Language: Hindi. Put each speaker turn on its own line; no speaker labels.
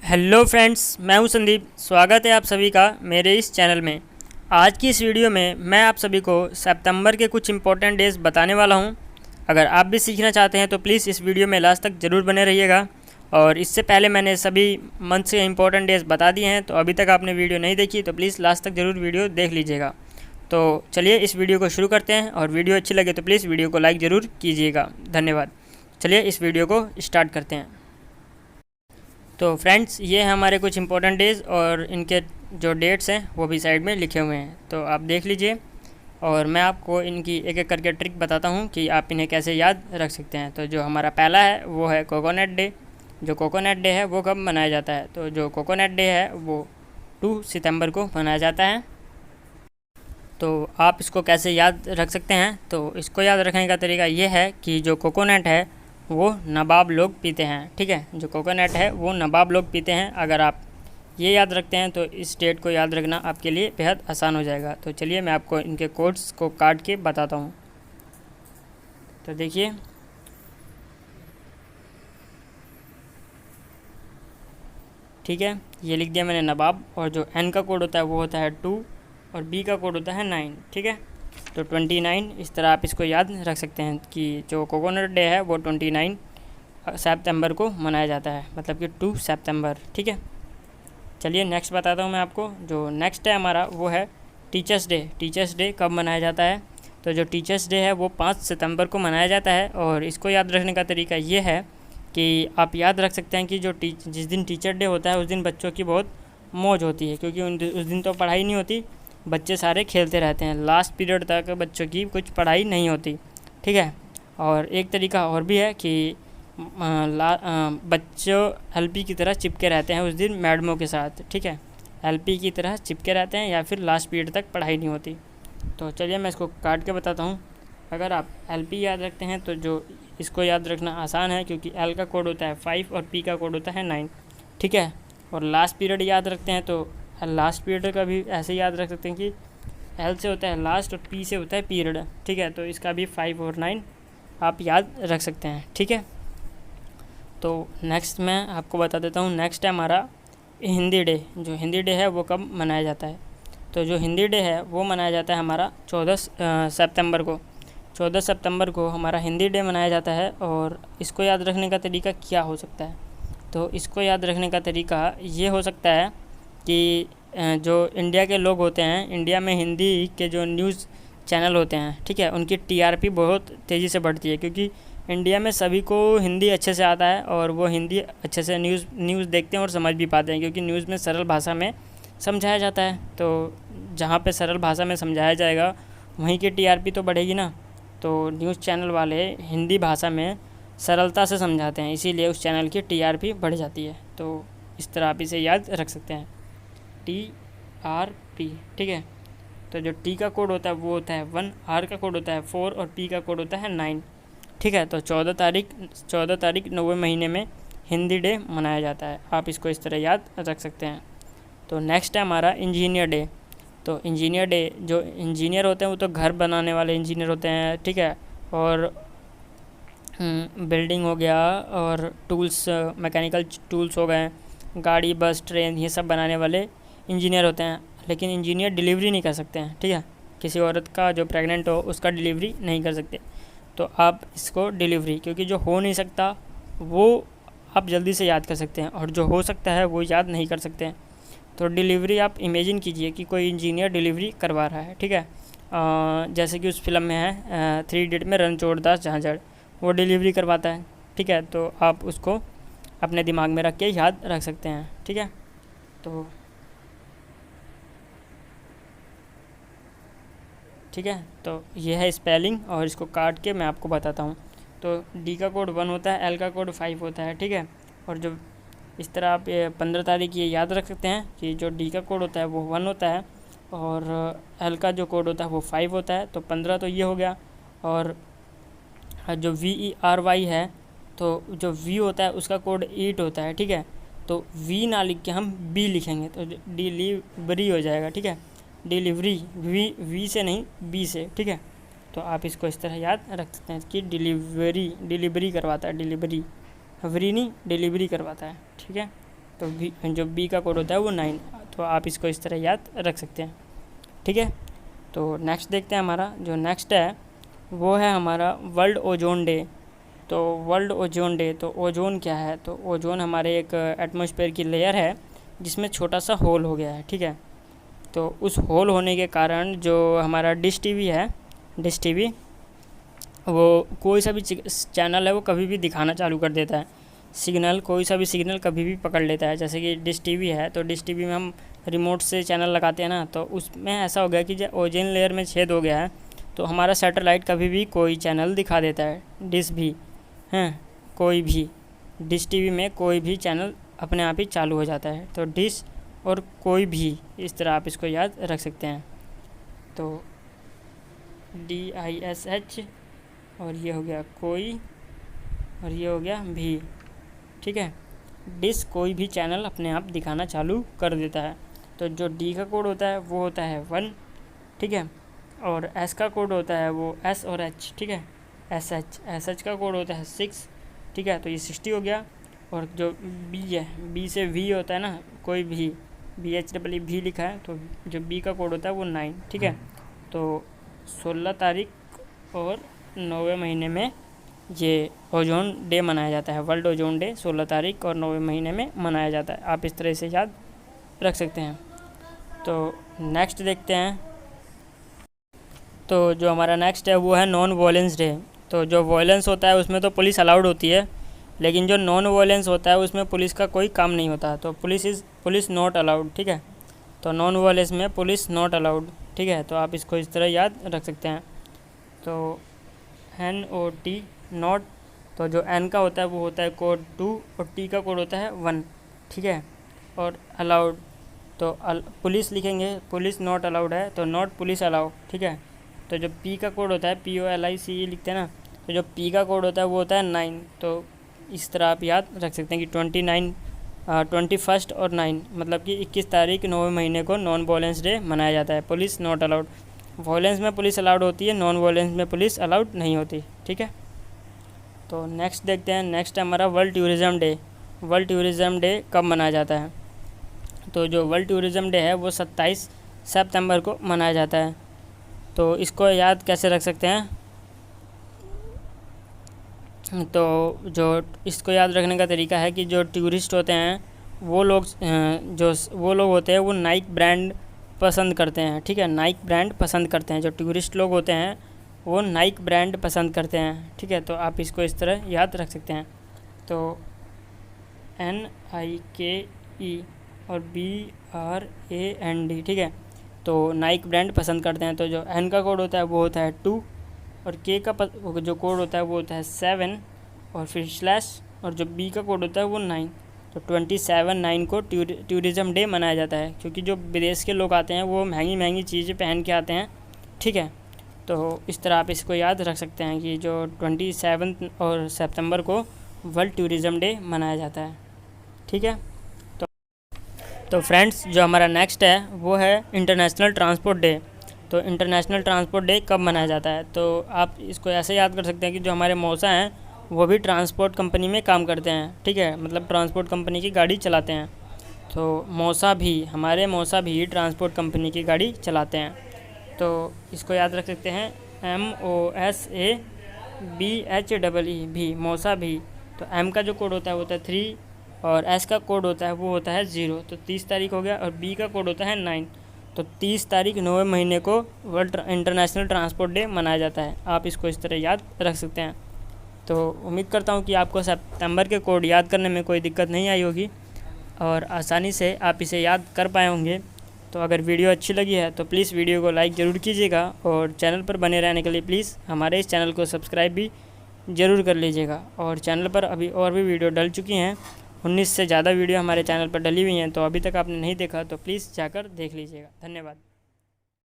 हेलो फ्रेंड्स, मैं हूं संदीप। स्वागत है आप सभी का मेरे इस चैनल में। आज की इस वीडियो में मैं आप सभी को सितंबर के कुछ इंपॉर्टेंट डेज़ बताने वाला हूं। अगर आप भी सीखना चाहते हैं तो प्लीज़ इस वीडियो में लास्ट तक ज़रूर बने रहिएगा। और इससे पहले मैंने सभी मंथ्स के इंपॉर्टेंट डेज़ बता दिए हैं, तो अभी तक आपने वीडियो नहीं देखी तो प्लीज़ लास्ट तक ज़रूर वीडियो देख लीजिएगा। तो चलिए इस वीडियो को शुरू करते हैं, और वीडियो अच्छी लगे तो प्लीज़ वीडियो को लाइक ज़रूर कीजिएगा। धन्यवाद। चलिए इस वीडियो को स्टार्ट करते हैं। तो फ्रेंड्स, ये हैं हमारे कुछ इंपॉर्टेंट डेज़, और इनके जो डेट्स हैं वो भी साइड में लिखे हुए हैं, तो आप देख लीजिए। और मैं आपको इनकी एक एक करके ट्रिक बताता हूँ कि आप इन्हें कैसे याद रख सकते हैं। तो जो हमारा पहला है वो है कोकोनट डे। जो कोकोनट डे है वो कब मनाया जाता है? तो जो कोकोनट डे है वो 2 सितंबर को मनाया जाता है। तो आप इसको कैसे याद रख सकते हैं? तो इसको याद रखने का तरीका ये है कि जो कोकोनट है वो नवाब लोग पीते हैं। ठीक है, जो कोकोनट है वो नवाब लोग पीते हैं। अगर आप ये याद रखते हैं तो इस डेट को याद रखना आपके लिए बेहद आसान हो जाएगा। तो चलिए मैं आपको इनके कोड्स को काट के बताता हूँ। तो देखिए, ठीक है, ये लिख दिया मैंने नवाब। और जो एन का कोड होता है वो होता है 2, और बी का कोड होता है 9। ठीक है, तो 29, इस तरह आप इसको याद रख सकते हैं कि जो कोकोनट डे है वो 29 सितंबर को मनाया जाता है, मतलब कि 2 सितंबर। ठीक है, चलिए नेक्स्ट बताता हूँ मैं आपको। जो नेक्स्ट है हमारा वो है टीचर्स डे। टीचर्स डे कब मनाया जाता है? तो जो टीचर्स डे है वो 5 सितंबर को मनाया जाता है। और इसको याद रखने का तरीका ये है कि आप याद रख सकते हैं कि जो जिस दिन टीचर डे होता है उस दिन बच्चों की बहुत मौज होती है, क्योंकि उस दिन तो पढ़ाई नहीं होती, बच्चे सारे खेलते रहते हैं। लास्ट पीरियड तक बच्चों की कुछ पढ़ाई नहीं होती। ठीक है, और एक तरीका और भी है कि बच्चों एलपी की तरह चिपके रहते हैं उस दिन मैडमों के साथ। ठीक है, एलपी की तरह चिपके रहते हैं, या फिर लास्ट पीरियड तक पढ़ाई नहीं होती। तो चलिए मैं इसको काट के बताता हूँ। अगर आप एलपी याद रखते हैं तो जो इसको याद रखना आसान है, क्योंकि एल का कोड होता है 5 और पी का कोड होता है 9। ठीक है, और लास्ट पीरियड याद रखते हैं तो लास्ट पीरियड का भी ऐसे याद रख सकते हैं कि एल से होता है लास्ट और पी से होता है पीरियड। ठीक है, तो इसका भी 5 और 9 आप याद रख सकते हैं। ठीक है, तो नेक्स्ट मैं आपको बता देता हूँ। नेक्स्ट है हमारा हिंदी डे। जो हिंदी डे है वो कब मनाया जाता है? तो जो हिंदी डे है वो मनाया जाता है हमारा 14 सितंबर को। 14 सितंबर को हमारा हिंदी डे मनाया जाता है। और इसको याद रखने का तरीका क्या हो सकता है? तो इसको याद रखने का तरीका ये हो सकता है कि जो इंडिया के लोग होते हैं, इंडिया में हिंदी के जो न्यूज़ चैनल होते हैं, ठीक है, उनकी टीआरपी बहुत तेज़ी से बढ़ती है, क्योंकि इंडिया में सभी को हिंदी अच्छे से आता है और वो हिंदी अच्छे से न्यूज़ देखते हैं और समझ भी पाते हैं, क्योंकि न्यूज़ में सरल भाषा में समझाया जाता है। तो जहाँ पे सरल भाषा में समझाया जाएगा वहीं की टीआरपी तो बढ़ेगी ना। तो न्यूज़ चैनल वाले हिंदी भाषा में सरलता से समझाते हैं, इसीलिए उस चैनल की टीआरपी बढ़ जाती है। तो इस तरह आप इसे याद रख सकते हैं, TRP। ठीक है, तो जो टी का कोड होता है वो होता है 1, आर का कोड होता है 4 और पी का कोड होता है 9। ठीक है, तो 14 तारीख 9वें महीने में हिंदी डे मनाया जाता है। आप इसको इस तरह याद रख सकते हैं। तो नेक्स्ट है हमारा इंजीनियर डे। तो इंजीनियर डे, जो इंजीनियर होते हैं वो तो घर बनाने वाले इंजीनियर होते हैं। ठीक है, और बिल्डिंग हो गया, और टूल्स, मैकेनिकल टूल्स हो गए, गाड़ी, बस, ट्रेन, ये सब बनाने वाले इंजीनियर होते हैं। लेकिन इंजीनियर डिलीवरी नहीं कर सकते हैं। ठीक है, किसी औरत का जो प्रेग्नेंट हो उसका डिलीवरी नहीं कर सकते। तो आप इसको डिलीवरी, क्योंकि जो हो नहीं सकता वो आप जल्दी से याद कर सकते हैं, और जो हो सकता है वो याद नहीं कर सकते हैं। तो डिलीवरी आप इमेजिन कीजिए कि कोई इंजीनियर डिलीवरी करवा रहा है। ठीक है, जैसे कि उस फिल्म में है 3 इडियट में रणछोड़ दास झांझड़, वो डिलीवरी करवाता है। ठीक है, तो आप उसको अपने दिमाग में रख के याद रख सकते हैं। ठीक है, तो ठीक है, तो ये है स्पेलिंग, और इसको काट के मैं आपको बताता हूँ। तो डी का कोड 1 होता है, एल का कोड 5 होता है। ठीक है, और जो इस तरह आप 15 तारीख ये याद रख सकते हैं कि जो डी का कोड होता है वो 1 होता है, और एल का जो कोड होता है वो 5 होता है। तो 15 तो ये हो गया। और जो VERY है, तो जो V होता है उसका कोड 8 होता है। ठीक है, तो V ना लिख के हम B लिखेंगे तो डिलीवरी हो जाएगा। ठीक है, डिलीवरी, वी से नहीं, बी से। ठीक है, तो आप इसको इस तरह याद रख सकते हैं कि डिलीवरी करवाता है, डिलीवरी नहीं, डिलीवरी करवाता है। ठीक है, तो जो बी का कोड होता है वो 9। तो आप इसको इस तरह याद रख सकते हैं, ठीक है। तो नेक्स्ट देखते हैं, हमारा जो नेक्स्ट है वो है हमारा वर्ल्ड ओजोन डे। तो वर्ल्ड ओजोन डे, तो ओजोन क्या है? तो ओजोन हमारे एक एटमॉस्फेयर की लेयर है जिसमें छोटा सा होल हो गया है, ठीक है। तो उस होल होने के कारण जो हमारा डिश टीवी है, डिश टीवी वो कोई सा भी चैनल है वो कभी भी दिखाना चालू कर देता है। सिग्नल, कोई सा भी सिग्नल कभी भी पकड़ लेता है। जैसे कि डिश टीवी है, तो डिश टीवी में हम रिमोट से चैनल लगाते हैं ना, तो उसमें ऐसा हो गया कि जब ओजोन लेयर में छेद हो गया है तो हमारा सैटेलाइट कभी भी कोई चैनल दिखा देता है। डिश भी हैं, कोई भी डिश टीवी में कोई भी चैनल अपने आप ही चालू हो जाता है। तो डिश और कोई भी, इस तरह आप इसको याद रख सकते हैं। तो DISH, और ये हो गया कोई, और ये हो गया भी, ठीक है। डिश कोई भी चैनल अपने आप दिखाना चालू कर देता है। तो जो डी का कोड होता है वो होता है 1, ठीक है। और एस का कोड होता है वो एस और एच, ठीक है। SH का कोड होता है 6, ठीक है। तो ये 60 हो गया। और जो बी है, बी से वी होता है ना, कोई भी, BHEE भी लिखा है, तो जो बी का कोड होता है वो 9, ठीक है। तो 16 तारीख और 9वें महीने में ये ओजोन डे मनाया जाता है। वर्ल्ड ओजोन डे 16 तारीख और 9वें महीने में मनाया जाता है। आप इस तरह से याद रख सकते हैं। तो नेक्स्ट देखते हैं, तो जो हमारा नेक्स्ट है वो है नॉन वायलेंस डे। तो जो वायलेंस होता है उसमें तो पुलिस अलाउड होती है, लेकिन जो नॉन वायलेंस होता है उसमें पुलिस का कोई काम नहीं होता। तो पुलिस नॉट अलाउड, ठीक है। तो नॉन वायलेंस में पुलिस नॉट अलाउड, ठीक है। तो आप इसको इस तरह याद रख सकते हैं। तो NOT, नॉट, तो जो N का होता है वो होता है कोड 2 और T का कोड होता है 1, ठीक है। और अलाउड, तो पुलिस लिखेंगे, पुलिस नॉट अलाउड है, तो नॉट पुलिस अलाउ, ठीक है। तो जो P का कोड होता है POLICE लिखते हैं ना, तो जो P का कोड होता है वो होता है 9। तो इस तरह आप याद रख सकते हैं कि 21 और 9, मतलब कि 21 तारीख 9वें महीने को नॉन वायलेंस डे मनाया जाता है। पुलिस नॉट अलाउड, वायलेंस में पुलिस अलाउड होती है, नॉन वायलेंस में पुलिस अलाउड नहीं होती, ठीक है। तो नेक्स्ट देखते हैं, नेक्स्ट है हमारा world tourism day. World tourism day कब मनाया जाता है? तो जो वर्ल्ड टूरिज़्म डे है वो 27 सितंबर को मनाया जाता है। तो इसको याद कैसे रख सकते हैं? तो जो इसको याद रखने का तरीका है कि जो टूरिस्ट होते हैं वो लोग होते हैं वो नाइक ब्रांड पसंद करते हैं, ठीक है। नाइक ब्रांड पसंद करते हैं, जो टूरिस्ट लोग होते हैं वो नाइक ब्रांड पसंद करते हैं, ठीक है। तो आप इसको इस तरह याद रख सकते हैं। तो NIKE और BRAND, ठीक है। तो नाइक ब्रांड पसंद करते हैं। तो जो N का कोड होता है वो होता है 2, और K का जो कोड होता है वो होता है 7, और फिर स्लैश, और जो B का कोड होता है वो 9। तो 27/9 को टूरिज़्म डे मनाया जाता है, क्योंकि जो विदेश के लोग आते हैं वो महंगी महंगी चीज़ें पहन के आते हैं, ठीक है। तो इस तरह आप इसको याद रख सकते हैं कि जो 27 और सितंबर को वर्ल्ड टूरिज़्म डे मनाया जाता है, ठीक है। तो फ्रेंड्स, जो हमारा नेक्स्ट है वो है इंटरनेशनल ट्रांसपोर्ट डे। तो इंटरनेशनल ट्रांसपोर्ट डे कब मनाया जाता है? तो आप इसको ऐसे याद कर सकते हैं कि जो हमारे मौसा हैं वो भी ट्रांसपोर्ट कंपनी में काम करते हैं, ठीक है। मतलब ट्रांसपोर्ट कंपनी की गाड़ी चलाते हैं। तो हमारे मौसा भी ट्रांसपोर्ट कंपनी की गाड़ी चलाते हैं। तो इसको याद रख सकते हैं, MOSABHEE भी, मौसा भी। तो M का जो कोड होता है वो होता है 3, और S का कोड होता है वो होता है 0। तो 30 तारीख हो गया। और B का कोड होता है 9। तो 30 तारीख 9वें महीने को वर्ल्ड इंटरनेशनल ट्रांसपोर्ट डे मनाया जाता है। आप इसको इस तरह याद रख सकते हैं। तो उम्मीद करता हूँ कि आपको सितंबर के कोड याद करने में कोई दिक्कत नहीं आई होगी और आसानी से आप इसे याद कर पाए होंगे। तो अगर वीडियो अच्छी लगी है तो प्लीज़ वीडियो को लाइक ज़रूर कीजिएगा, और चैनल पर बने रहने के लिए प्लीज़ हमारे इस चैनल को सब्सक्राइब भी ज़रूर कर लीजिएगा। और चैनल पर अभी और भी वीडियो डल चुकी हैं, 19 से ज़्यादा वीडियो हमारे चैनल पर डली हुई हैं। तो अभी तक आपने नहीं देखा तो प्लीज़ जाकर देख लीजिएगा। धन्यवाद।